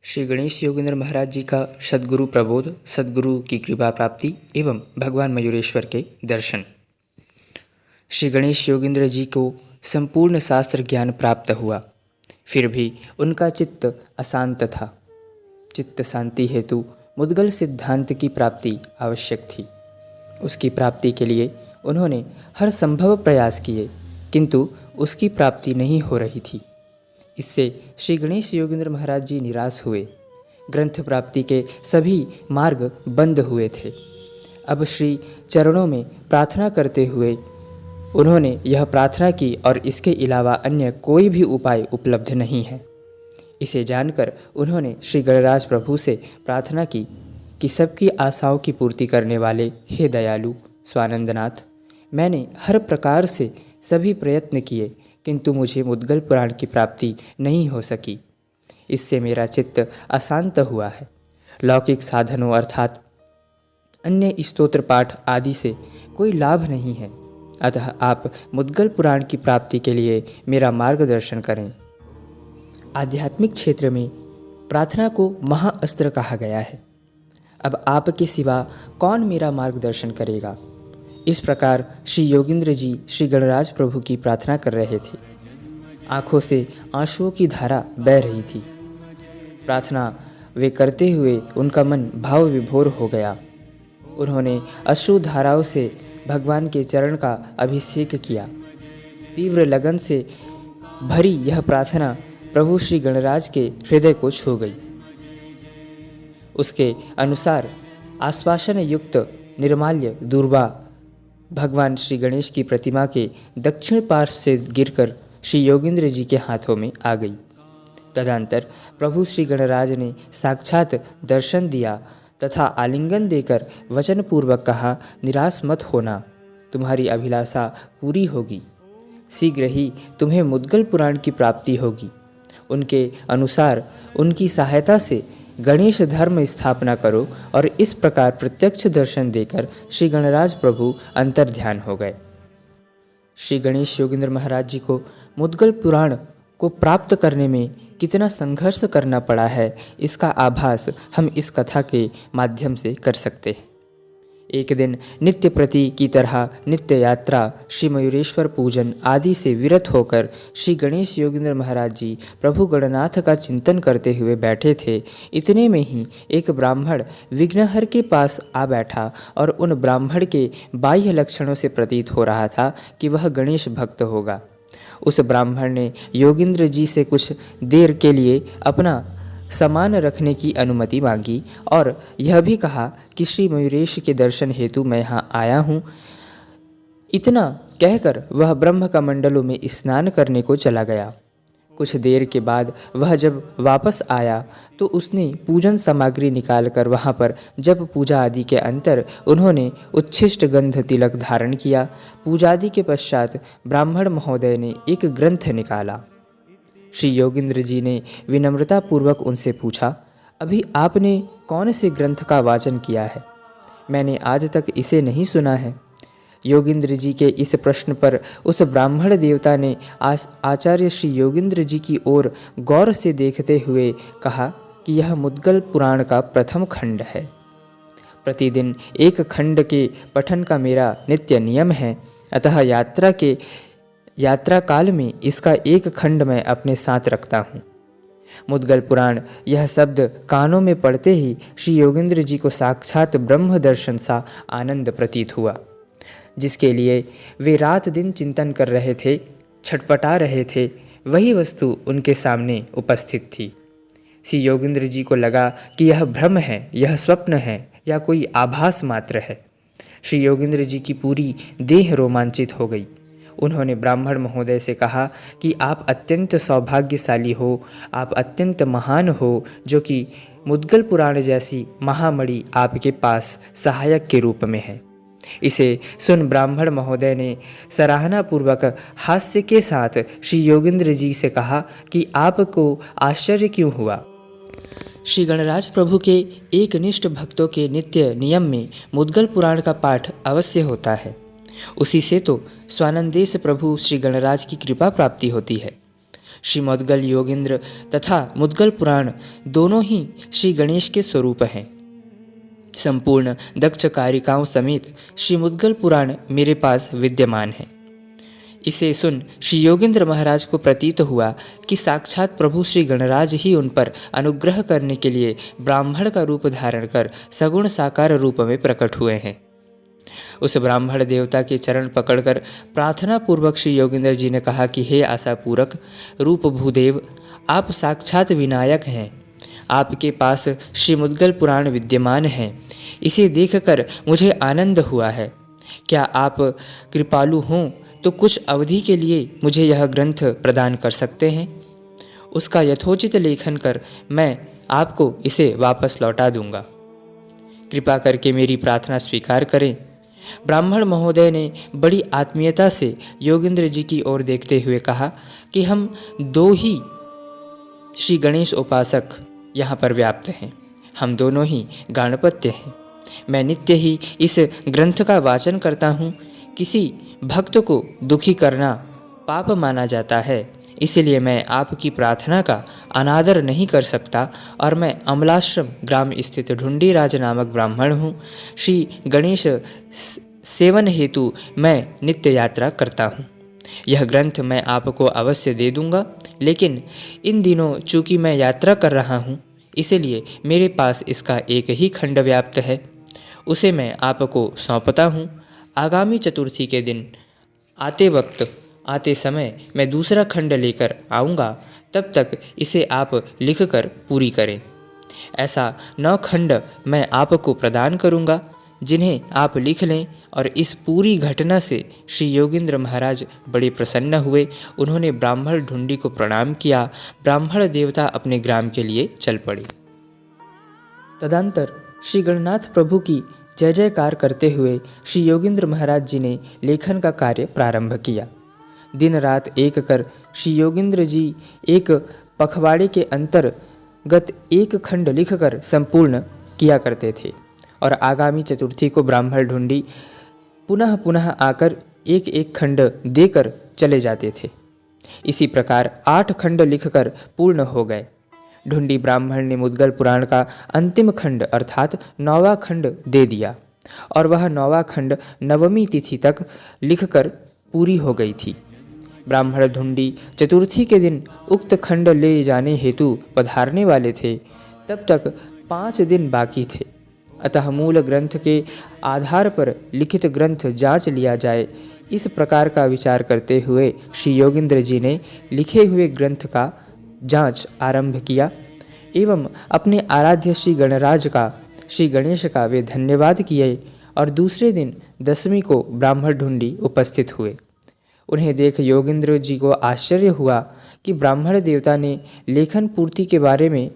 श्री गणेश योगेंद्र महाराज जी का सद्गुरु प्रबोध, सद्गुरु की कृपा प्राप्ति एवं भगवान मयूरेश्वर के दर्शन। श्री गणेश योगेंद्र जी को संपूर्ण शास्त्र ज्ञान प्राप्त हुआ, फिर भी उनका चित्त अशांत था। चित्त शांति हेतु मुद्गल सिद्धांत की प्राप्ति आवश्यक थी। उसकी प्राप्ति के लिए उन्होंने हर संभव प्रयास किए, किंतु उसकी प्राप्ति नहीं हो रही थी। इससे श्री गणेश योगेंद्र महाराज जी निराश हुए। ग्रंथ प्राप्ति के सभी मार्ग बंद हुए थे। अब श्री चरणों में प्रार्थना करते हुए उन्होंने यह प्रार्थना की और इसके अलावा अन्य कोई भी उपाय उपलब्ध नहीं है। इसे जानकर उन्होंने श्री गणराज प्रभु से प्रार्थना की कि सबकी आशाओं की पूर्ति करने वाले हे दयालु स्वानंदनाथ, मैंने हर प्रकार से सभी प्रयत्न किए, किंतु मुझे मुद्गल पुराण की प्राप्ति नहीं हो सकी। इससे मेरा चित्त अशांत हुआ है। लौकिक साधनों अर्थात अन्य स्तोत्र पाठ आदि से कोई लाभ नहीं है। अतः आप मुद्गल पुराण की प्राप्ति के लिए मेरा मार्गदर्शन करें। आध्यात्मिक क्षेत्र में प्रार्थना को महाअस्त्र कहा गया है। अब आपके सिवा कौन मेरा मार्गदर्शन करेगा? इस प्रकार श्री योगेंद्र जी श्री गणराज प्रभु की प्रार्थना कर रहे थे। आँखों से आंसुओं की धारा बह रही थी। प्रार्थना वे करते हुए उनका मन भाव विभोर हो गया। उन्होंने अश्रु धाराओं से भगवान के चरण का अभिषेक किया। तीव्र लगन से भरी यह प्रार्थना प्रभु श्री गणराज के हृदय को छू गई। उसके अनुसार आश्वासन युक्त निर्माल्य दूर्वा भगवान श्री गणेश की प्रतिमा के दक्षिण पार्श्व से गिरकर श्री योगेंद्र जी के हाथों में आ गई। तदंतर प्रभु श्री गणराज ने साक्षात दर्शन दिया तथा आलिंगन देकर वचनपूर्वक कहा, निराश मत होना, तुम्हारी अभिलाषा पूरी होगी। शीघ्र ही तुम्हें मुद्गल पुराण की प्राप्ति होगी। उनके अनुसार उनकी सहायता से गणेश धर्म स्थापना करो। और इस प्रकार प्रत्यक्ष दर्शन देकर श्री गणराज प्रभु अंतर्ध्यान हो गए। श्री गणेश योगेंद्र महाराज जी को मुद्गल पुराण को प्राप्त करने में कितना संघर्ष करना पड़ा है, इसका आभास हम इस कथा के माध्यम से कर सकते हैं। एक दिन नित्य प्रति की तरह नित्य यात्रा, श्री मयूरेश्वर पूजन आदि से विरत होकर श्री गणेश योगेंद्र महाराज जी प्रभु गणनाथ का चिंतन करते हुए बैठे थे। इतने में ही एक ब्राह्मण विघ्नहर के पास आ बैठा और उन ब्राह्मण के बाह्य लक्षणों से प्रतीत हो रहा था कि वह गणेश भक्त होगा। उस ब्राह्मण ने योगेंद्र जी से कुछ देर के लिए अपना सामान रखने की अनुमति मांगी और यह भी कहा कि श्री मयूरेश के दर्शन हेतु मैं यहाँ आया हूँ। इतना कहकर वह ब्रह्म कमंडलों में स्नान करने को चला गया। कुछ देर के बाद वह जब वापस आया तो उसने पूजन सामग्री निकालकर वहाँ पर जब पूजा आदि के अंतर उन्होंने उच्छिष्ट गंध तिलक धारण किया। पूजादि के पश्चात ब्राह्मण महोदय ने एक ग्रंथ निकाला। श्री योगेंद्र जी ने विनम्रतापूर्वक उनसे पूछा, अभी आपने कौन से ग्रंथ का वाचन किया है? मैंने आज तक इसे नहीं सुना है। योगेंद्र जी के इस प्रश्न पर उस ब्राह्मण देवता ने आचार्य श्री योगेंद्र जी की ओर गौर से देखते हुए कहा कि यह मुद्गल पुराण का प्रथम खंड है। प्रतिदिन एक खंड के पठन का मेरा नित्य नियम है, अतः यात्रा काल में इसका एक खंड मैं अपने साथ रखता हूँ। मुद्गल पुराण यह शब्द कानों में पड़ते ही श्री योगेंद्र जी को साक्षात ब्रह्म दर्शन सा आनंद प्रतीत हुआ, जिसके लिए वे रात दिन चिंतन कर रहे थे, छटपटा रहे थे। वही वस्तु उनके सामने उपस्थित थी। श्री योगेंद्र जी को लगा कि यह भ्रम है, यह स्वप्न है या कोई आभास मात्र है। श्री योगेंद्र जी की पूरी देह रोमांचित हो गई। उन्होंने ब्राह्मण महोदय से कहा कि आप अत्यंत सौभाग्यशाली हो, आप अत्यंत महान हो, जो कि मुद्गल पुराण जैसी महामणि आपके पास सहायक के रूप में है। इसे सुन ब्राह्मण महोदय ने सराहनापूर्वक हास्य के साथ श्री योगेंद्र जी से कहा कि आपको आश्चर्य क्यों हुआ? श्री गणराज प्रभु के एक निष्ठ भक्तों के नित्य नियम में मुद्गल पुराण का पाठ अवश्य होता है। उसी से तो स्वानंदेश प्रभु श्री गणराज की कृपा प्राप्ति होती है। श्री मुद्गल योगींद्र तथा मुद्गल पुराण दोनों ही श्री गणेश के स्वरूप हैं। संपूर्ण दक्ष कारिकाओं समेत श्री मुद्गल पुराण मेरे पास विद्यमान है। इसे सुन श्री योगींद्र महाराज को प्रतीत हुआ कि साक्षात प्रभु श्री गणराज ही उन पर अनुग्रह करने के लिए ब्राह्मण का रूप धारण कर सगुण साकार रूप में प्रकट हुए हैं। उस ब्राह्मण देवता के चरण पकड़कर प्रार्थना पूर्वक श्री योगींद्र जी ने कहा कि हे आशापूरक रूप भूदेव, आप साक्षात विनायक हैं। आपके पास श्री मुद्गल पुराण विद्यमान है। इसे देखकर मुझे आनंद हुआ है। क्या आप कृपालु हों तो कुछ अवधि के लिए मुझे यह ग्रंथ प्रदान कर सकते हैं? उसका यथोचित लेखन कर मैं आपको इसे वापस लौटा दूंगा। कृपा करके मेरी प्रार्थना स्वीकार करें। ब्राह्मण महोदय ने बड़ी आत्मीयता से योगींद्र जी की ओर देखते हुए कहा कि हम दो ही श्री गणेश उपासक यहाँ पर व्याप्त हैं। हम दोनों ही गाणपत्य हैं। मैं नित्य ही इस ग्रंथ का वाचन करता हूँ। किसी भक्त को दुखी करना पाप माना जाता है, इसलिए मैं आपकी प्रार्थना का अनादर नहीं कर सकता और मैं अमलाश्रम ग्राम स्थित ढूंढीराज नामक ब्राह्मण हूँ। श्री गणेश सेवन हेतु मैं नित्य यात्रा करता हूँ। यह ग्रंथ मैं आपको अवश्य दे दूंगा, लेकिन इन दिनों चूँकि मैं यात्रा कर रहा हूँ, इसलिए मेरे पास इसका एक ही खंड व्याप्त है। उसे मैं आपको सौंपता हूँ। आगामी चतुर्थी के दिन आते समय मैं दूसरा खंड लेकर आऊँगा। तब तक इसे आप लिखकर पूरी करें। ऐसा 9 खंड मैं आपको प्रदान करूँगा, जिन्हें आप लिख लें। और इस पूरी घटना से श्री योगींद्र महाराज बड़े प्रसन्न हुए। उन्होंने ब्राह्मण ढूंढी को प्रणाम किया। ब्राह्मण देवता अपने ग्राम के लिए चल पड़े। तदंतर श्री गणनाथ प्रभु की जय जयकार करते हुए श्री योगींद्र महाराज जी ने लेखन का कार्य प्रारंभ किया। दिन रात एक कर श्री योगींद्र जी एक पखवाड़े के अंतर्गत एक खंड लिखकर संपूर्ण किया करते थे और आगामी चतुर्थी को ब्राह्मण ढूंढी पुनः पुनः आकर एक एक खंड देकर चले जाते थे। इसी प्रकार 8 खंड लिखकर पूर्ण हो गए। ढूंढी ब्राह्मण ने मुद्गल पुराण का अंतिम खंड अर्थात 9वां खंड दे दिया और वह 9वां खंड 9वीं तिथि तक लिखकर पूरी हो गई थी। ब्राह्मण ढूंढी चतुर्थी के दिन उक्त खंड ले जाने हेतु पधारने वाले थे। तब तक 5 दिन बाकी थे। अतः मूल ग्रंथ के आधार पर लिखित ग्रंथ जांच लिया जाए, इस प्रकार का विचार करते हुए श्री योगींद्र जी ने लिखे हुए ग्रंथ का जांच आरंभ किया एवं अपने आराध्य श्री गणेश का वे धन्यवाद किए और दूसरे दिन 10वीं को ब्राह्मण ढूंढी उपस्थित हुए। उन्हें देख योगींद्र जी को आश्चर्य हुआ कि ब्राह्मण देवता ने लेखन पूर्ति के बारे में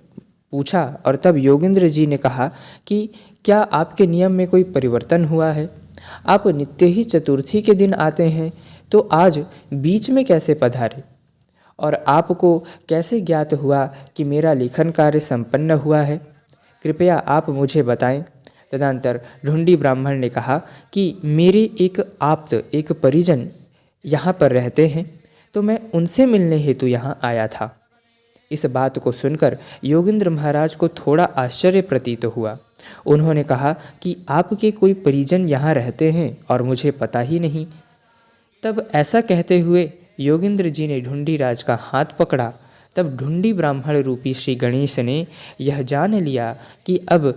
पूछा और तब योगींद्र जी ने कहा कि क्या आपके नियम में कोई परिवर्तन हुआ है? आप नित्य ही चतुर्थी के दिन आते हैं, तो आज बीच में कैसे पधारे? और आपको कैसे ज्ञात हुआ कि मेरा लेखन कार्य संपन्न हुआ है? कृपया आप मुझे बताएं। तदंतर ढूंढी ब्राह्मण ने कहा कि मेरे एक आप्त एक परिजन यहाँ पर रहते हैं, तो मैं उनसे मिलने हेतु यहाँ आया था। इस बात को सुनकर योगींद्र महाराज को थोड़ा आश्चर्य प्रतीत हुआ। उन्होंने कहा कि आपके कोई परिजन यहाँ रहते हैं और मुझे पता ही नहीं। तब ऐसा कहते हुए योगींद्र जी ने ढूंढीराज का हाथ पकड़ा। तब ढूंढी ब्राह्मण रूपी श्री गणेश ने यह जान लिया कि अब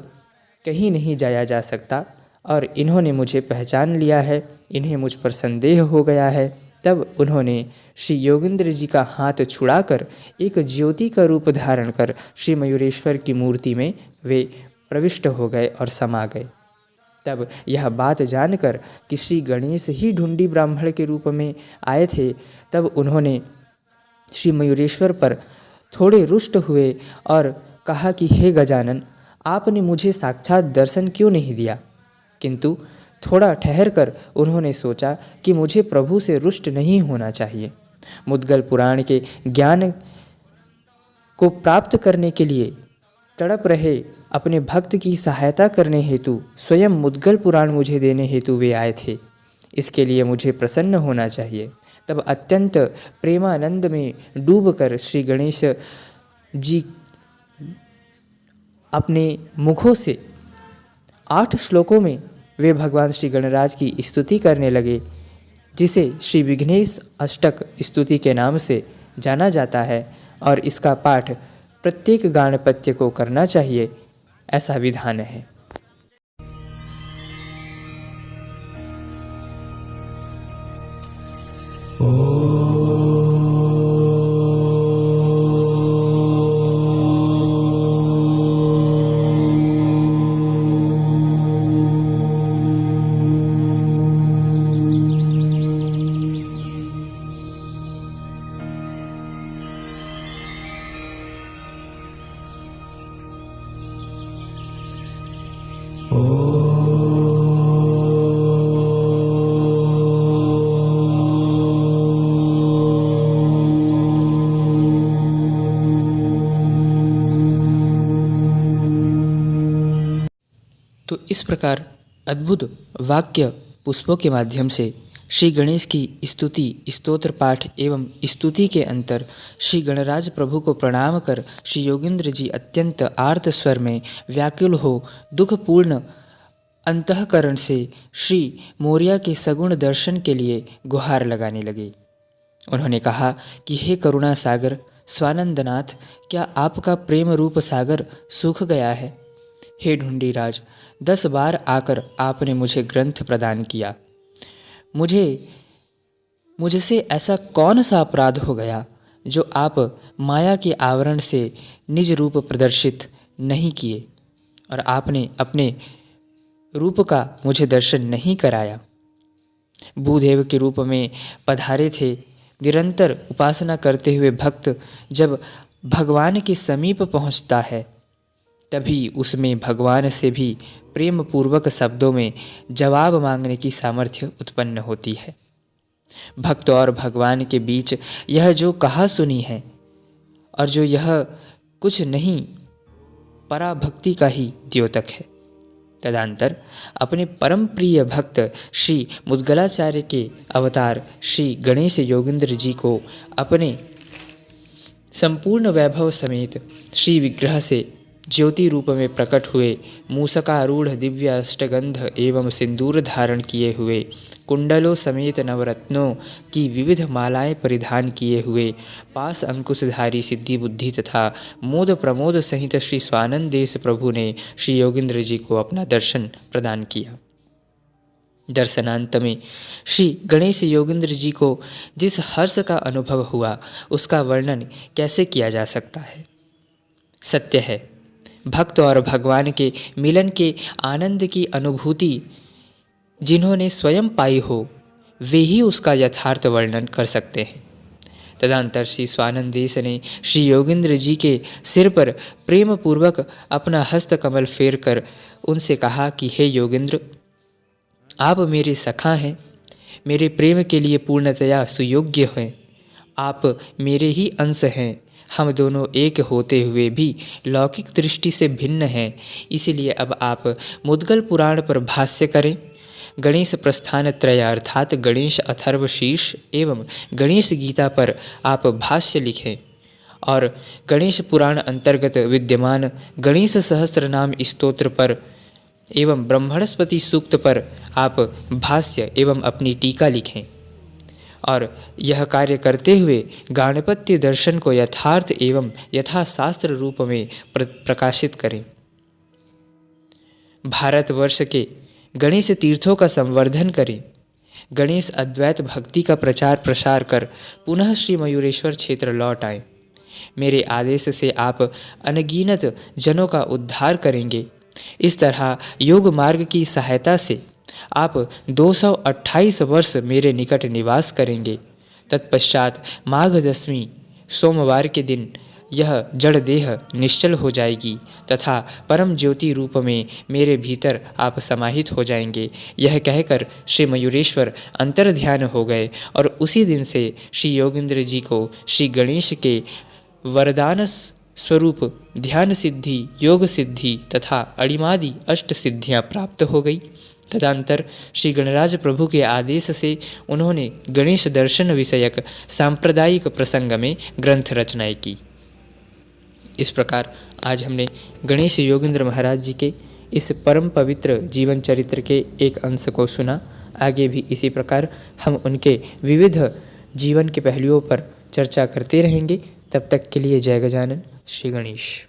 कहीं नहीं जाया जा सकता और इन्होंने मुझे पहचान लिया है, इन्हें मुझ पर संदेह हो गया है। तब उन्होंने श्री योगींद्र जी का हाथ छुड़ाकर एक ज्योति का रूप धारण कर श्री मयूरेश्वर की मूर्ति में वे प्रविष्ट हो गए और समा गए। तब यह बात जानकर कि श्री गणेश ही ढूंढी ब्राह्मण के रूप में आए थे, तब उन्होंने श्री मयूरेश्वर पर थोड़े रुष्ट हुए और कहा कि हे गजानन, आपने मुझे साक्षात दर्शन क्यों नहीं दिया? किंतु थोड़ा ठहरकर उन्होंने सोचा कि मुझे प्रभु से रुष्ट नहीं होना चाहिए। मुद्गल पुराण के ज्ञान को प्राप्त करने के लिए तड़प रहे अपने भक्त की सहायता करने हेतु स्वयं मुद्गल पुराण मुझे देने हेतु वे आए थे। इसके लिए मुझे प्रसन्न होना चाहिए। तब अत्यंत प्रेमानंद में डूबकर श्री गणेश जी अपने मुखों से 8 श्लोकों में वे भगवान श्री गणराज की स्तुति करने लगे, जिसे श्री विघ्नेश अष्टक स्तुति के नाम से जाना जाता है, और इसका पाठ प्रत्येक गाणपत्य को करना चाहिए, ऐसा विधान है। तो इस प्रकार अद्भुत वाक्य पुष्पों के माध्यम से श्री गणेश की स्तुति, स्तोत्र पाठ एवं स्तुति के अंतर श्री गणराज प्रभु को प्रणाम कर श्री योगींद्र जी अत्यंत आर्त स्वर में व्याकुल हो दुखपूर्ण अंतःकरण से श्री मोरिया के सगुण दर्शन के लिए गुहार लगाने लगे। उन्होंने कहा कि हे करुणा सागर स्वानंदनाथ, क्या आपका प्रेम रूप सागर सूख गया है? हे ढूंढीराज, 10 बार आकर आपने मुझे ग्रंथ प्रदान किया। मुझसे ऐसा कौन सा अपराध हो गया जो आप माया के आवरण से निज रूप प्रदर्शित नहीं किए और आपने अपने रूप का मुझे दर्शन नहीं कराया? भूदेव के रूप में पधारे थे। निरंतर उपासना करते हुए भक्त जब भगवान के समीप पहुंचता है, तभी उसमें भगवान से भी प्रेम पूर्वक शब्दों में जवाब मांगने की सामर्थ्य उत्पन्न होती है। भक्त और भगवान के बीच यह जो कहा सुनी है और जो यह कुछ नहीं पराभक्ति का ही द्योतक है। तदंतर अपने परम प्रिय भक्त श्री मुद्गलाचार्य के अवतार श्री गणेश योगींद्र जी को अपने संपूर्ण वैभव समेत श्री विग्रह से ज्योति रूप में प्रकट हुए, मूसकारूढ़ दिव्य अष्टगंध एवं सिंदूर धारण किए हुए, कुंडलों समेत नवरत्नों की विविध मालाएं परिधान किए हुए, पास अंकुशधारी सिद्धि बुद्धि तथा मोद प्रमोद सहित श्री स्वानंद देश प्रभु ने श्री योगींद्र जी को अपना दर्शन प्रदान किया। दर्शनांत में श्री गणेश योगींद्र जी को जिस हर्ष का अनुभव हुआ, उसका वर्णन कैसे किया जा सकता है? सत्य है, भक्त और भगवान के मिलन के आनंद की अनुभूति जिन्होंने स्वयं पाई हो, वे ही उसका यथार्थ वर्णन कर सकते हैं। तदंतर श्री स्वानंद देश ने श्री योगींद्र जी के सिर पर प्रेम पूर्वक अपना हस्त कमल फेर कर उनसे कहा कि हे योगींद्र, आप मेरे सखा हैं, मेरे प्रेम के लिए पूर्णतया सुयोग्य हैं, आप मेरे ही अंश हैं। हम दोनों एक होते हुए भी लौकिक दृष्टि से भिन्न हैं, इसलिए अब आप मुद्गल पुराण पर भाष्य करें। गणेश प्रस्थान त्रय अर्थात गणेश अथर्व शीर्ष एवं गणेश गीता पर आप भाष्य लिखें और गणेश पुराण अंतर्गत विद्यमान गणेश सहस्त्र नाम स्तोत्र पर एवं ब्रह्मणस्पति सूक्त पर आप भाष्य एवं अपनी टीका लिखें और यह कार्य करते हुए गाणपत्य दर्शन को यथार्थ एवं यथाशास्त्र रूप में प्रकाशित करें। भारतवर्ष के गणेश तीर्थों का संवर्धन करें। गणेश अद्वैत भक्ति का प्रचार प्रसार कर पुनः श्री मयूरेश्वर क्षेत्र लौट आएं। मेरे आदेश से आप अनगिनत जनों का उद्धार करेंगे। इस तरह योग मार्ग की सहायता से आप 228 वर्ष मेरे निकट निवास करेंगे। तत्पश्चात माघ दशमी सोमवार के दिन यह जड़ देह निश्चल हो जाएगी तथा परम ज्योति रूप में मेरे भीतर आप समाहित हो जाएंगे। यह कहकर श्री मयूरेश्वर अंतर्ध्यान हो गए और उसी दिन से श्री योगींद्र जी को श्री गणेश के वरदान स्वरूप ध्यान सिद्धि, योग सिद्धि तथा अणिमादि अष्ट सिद्धियाँ प्राप्त हो गई। तदंतर श्री गणराज प्रभु के आदेश से उन्होंने गणेश दर्शन विषयक सांप्रदायिक प्रसंग में ग्रंथ रचनाएं की। इस प्रकार आज हमने गणेश योगेंद्र महाराज जी के इस परम पवित्र जीवन चरित्र के एक अंश को सुना। आगे भी इसी प्रकार हम उनके विविध जीवन के पहलुओं पर चर्चा करते रहेंगे। तब तक के लिए जय गजानन, श्री गणेश।